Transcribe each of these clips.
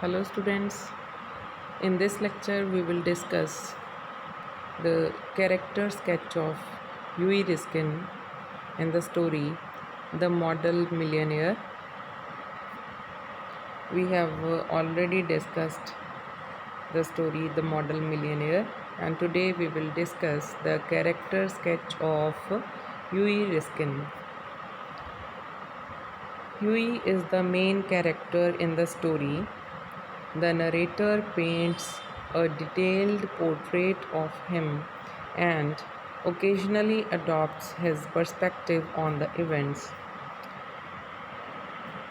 Hello students, in this lecture we will discuss the character sketch of Huey Riskin in the story The Model Millionaire. We have already discussed the story The Model Millionaire, and today we will discuss the character sketch of Huey Riskin. Huey is the main character in the story. The narrator paints a detailed portrait of him and occasionally adopts his perspective on the events.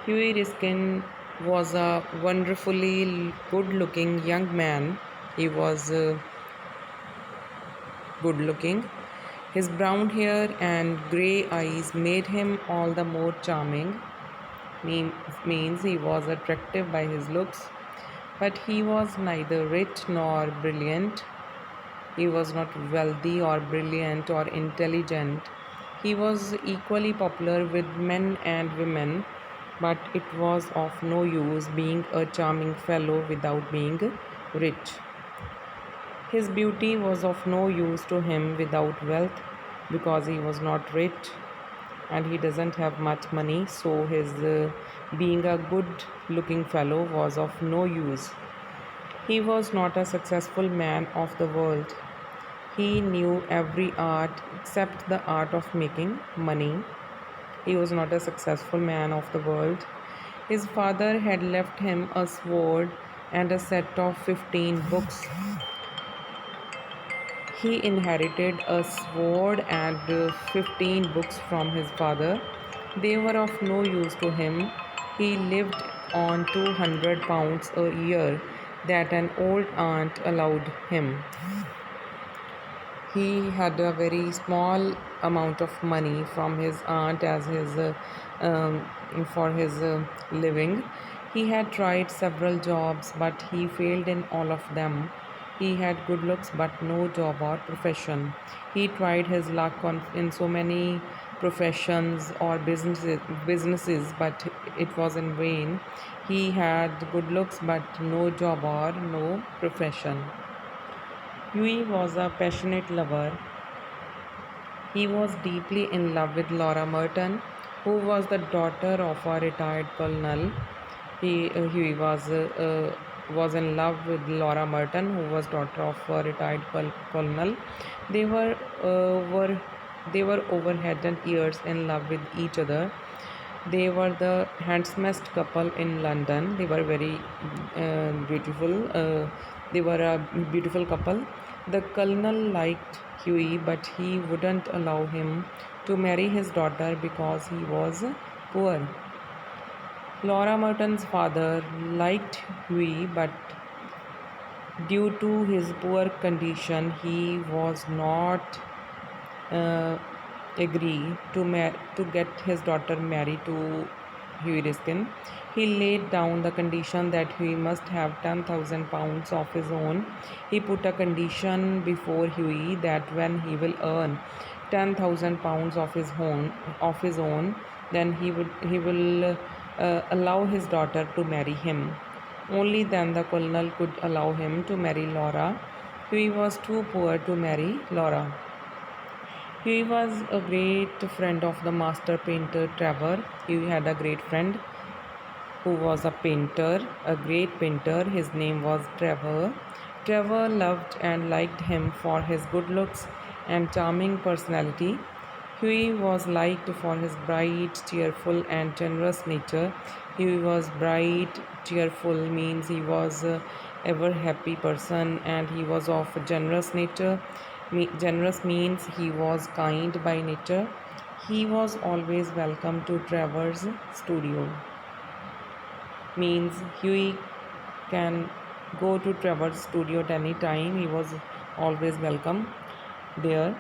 Huey Riskin was a wonderfully good looking young man. He was good looking. His brown hair and grey eyes made him all the more charming. Means he was attractive by his looks, but he was neither rich nor brilliant. He was not wealthy or brilliant or intelligent. He was equally popular with men and women, but it was of no use being a charming fellow without being rich. His beauty was of no use to him without wealth because he was not rich and he doesn't have much money, so his being a good looking fellow was of no use. He was not a successful man of the world. He knew every art except the art of making money. He was not a successful man of the world. His father had left him a sword and a set of 15 books. He inherited a sword and 15 books from his father. They were of no use to him. He lived on £200 a year that an old aunt allowed him. He had a very small amount of money from his aunt as his for his living. He had tried several jobs, but he failed in all of them. He had good looks, but no job or profession. He tried his luck in so many professions or businesses, but it was in vain. He had good looks, but no job or no profession. Huey was a passionate lover. He was deeply in love with Laura Merton, who was the daughter of a retired colonel. Huey was in love with Laura Merton, who was daughter of a retired colonel. They were they were over head and ears in love with each other. They were the handsomest couple in London. They were very beautiful. They were a beautiful couple. The colonel liked Huey, but he wouldn't allow him to marry his daughter because he was poor. Laura Merton's father liked Huey, but due to his poor condition, he was not uh, agree to get his daughter married to Huey Riskin. He laid down the condition that Huey must have £10,000 of his own. He put a condition before Huey that when he will earn £10,000 of his own, then he will allow his daughter to marry him. Only then the colonel could allow him to marry Laura. Huey was too poor to marry Laura. He was a great friend of the master painter Trevor. He had a great friend who was a painter, a great painter. His name was Trevor. Trevor loved and liked him for his good looks and charming personality. Huey was liked for his bright, cheerful, and generous nature. He was bright, cheerful means he was a ever happy person, and he was of a generous nature. Generous means he was kind by nature. He was always welcome to Trevor's studio. Means Huey can go to Trevor's studio at any time. He was always welcome there.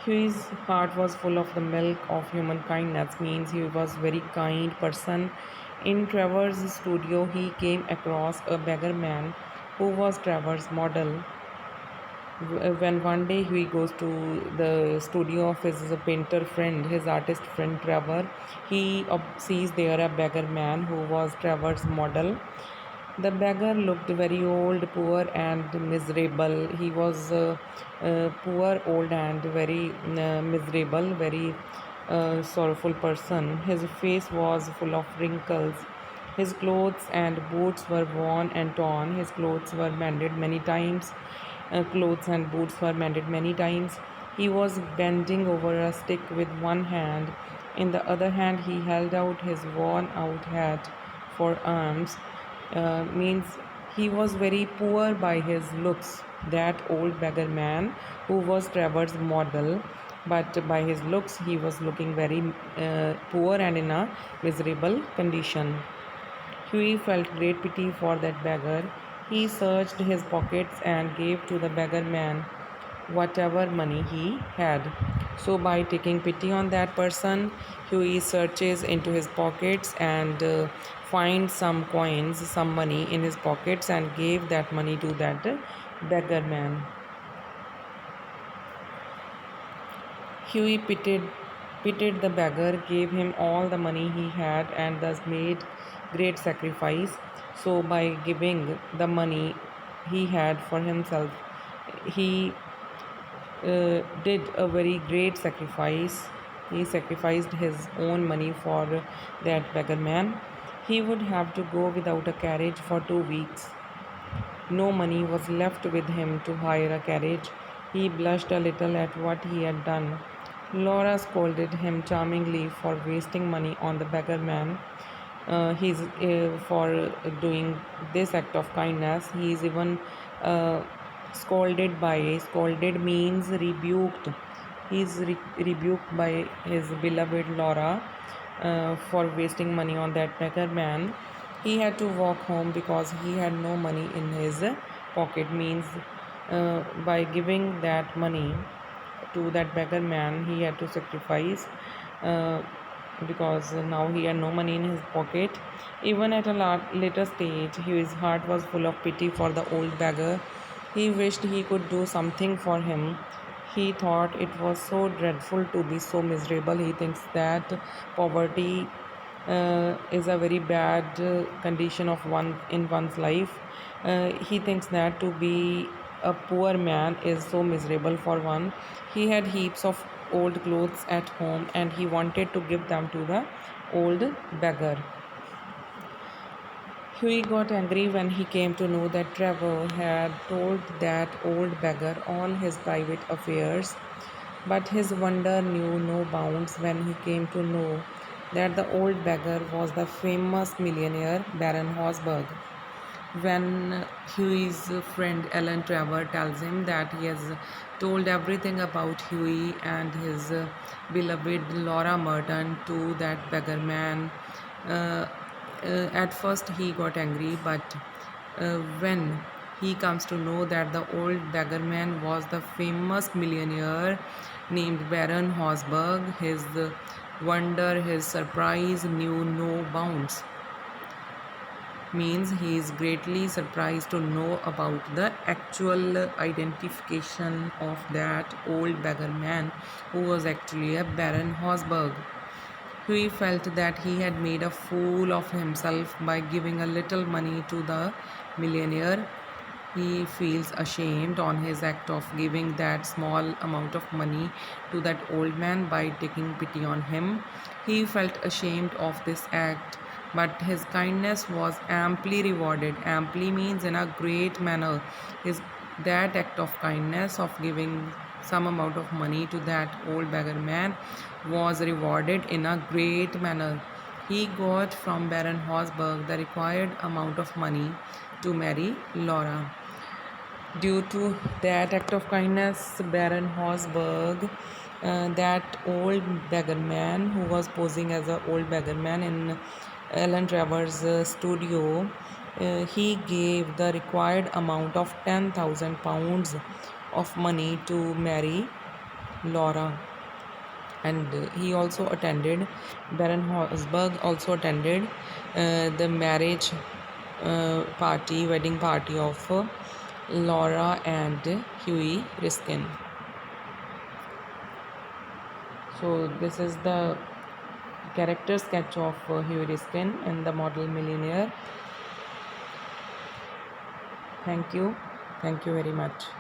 Huey's heart was full of the milk of human kindness, means he was very kind person. In Trevor's studio, he came across a beggar man who was Trevor's model. When one day he goes to the studio of his painter friend, his artist friend Trevor, he sees there a beggar man who was Trevor's model. The beggar looked very old, poor, and miserable. He was poor, old, and very miserable, very sorrowful person. His face was full of wrinkles. His clothes and boots were worn and torn. His clothes were mended many times. Clothes and boots were mended many times. He was bending over a stick with one hand. In the other hand, he held out his worn out hat for alms. Means he was very poor by his looks. That old beggar man who was Trevor's model, but by his looks, he was looking very poor and in a miserable condition. Huey felt great pity for that beggar. He searched his pockets and gave to the beggar man whatever money he had. So, by taking pity on that person, Huey searches into his pockets and finds some coins, some money in his pockets, and gave that money to that beggar man. Huey pitied the beggar, gave him all the money he had, and thus made great sacrifice. So, by giving the money he had for himself, he did a very great sacrifice. He sacrificed his own money for that beggar man. He would have to go without a carriage for 2 weeks. No money was left with him to hire a carriage. He blushed a little at what he had done. Laura scolded him charmingly for wasting money on the beggar man. He's for doing this act of kindness. He is even uh, scolded means rebuked. He is rebuked by his beloved Laura for wasting money on that beggar man. He had to walk home because he had no money in his pocket. Means by giving that money to that beggar man, he had to sacrifice uh, because now he had no money in his pocket. Even at a later stage, his heart was full of pity for the old beggar. He wished he could do something for him. He thought it was so dreadful to be so miserable. He thinks that poverty is a very bad condition of one in one's life. He thinks that to be a poor man is so miserable for one. He had heaps of old clothes at home and he wanted to give them to the old beggar. Huey got angry when he came to know that Trevor had told that old beggar all his private affairs, but his wonder knew no bounds when he came to know that the old beggar was the famous millionaire Baron Hosberg. When Huey's friend Ellen Trevor tells him that he has told everything about Huey and his beloved Laura Merton to that beggar man, uh, at first he got angry, but when he comes to know that the old beggar man was the famous millionaire named Baron Hosberg, his wonder, his surprise knew no bounds. Means he is greatly surprised to know about the actual identification of that old beggar man who was actually a Baron Hosberg. He felt that he had made a fool of himself by giving a little money to the millionaire. He feels ashamed on his act of giving that small amount of money to that old man by taking pity on him. He felt ashamed of this act, but his kindness was amply rewarded. Amply means in a great manner. His that act of kindness of giving some amount of money to that old beggar man was rewarded in a great manner. He got from Baron Hosberg the required amount of money to marry Laura. Due to that act of kindness, Baron Hosberg, that old beggar man who was posing as an old beggar man in Ellen Trevor's studio, he gave the required amount of £10,000 of money to marry Laura. And he also attended, Baron Hosberg also attended the marriage wedding party of Laura and Huey Riskin. So this is the character sketch of Huey Riskin in The Model Millionaire. Thank you. Thank you very much.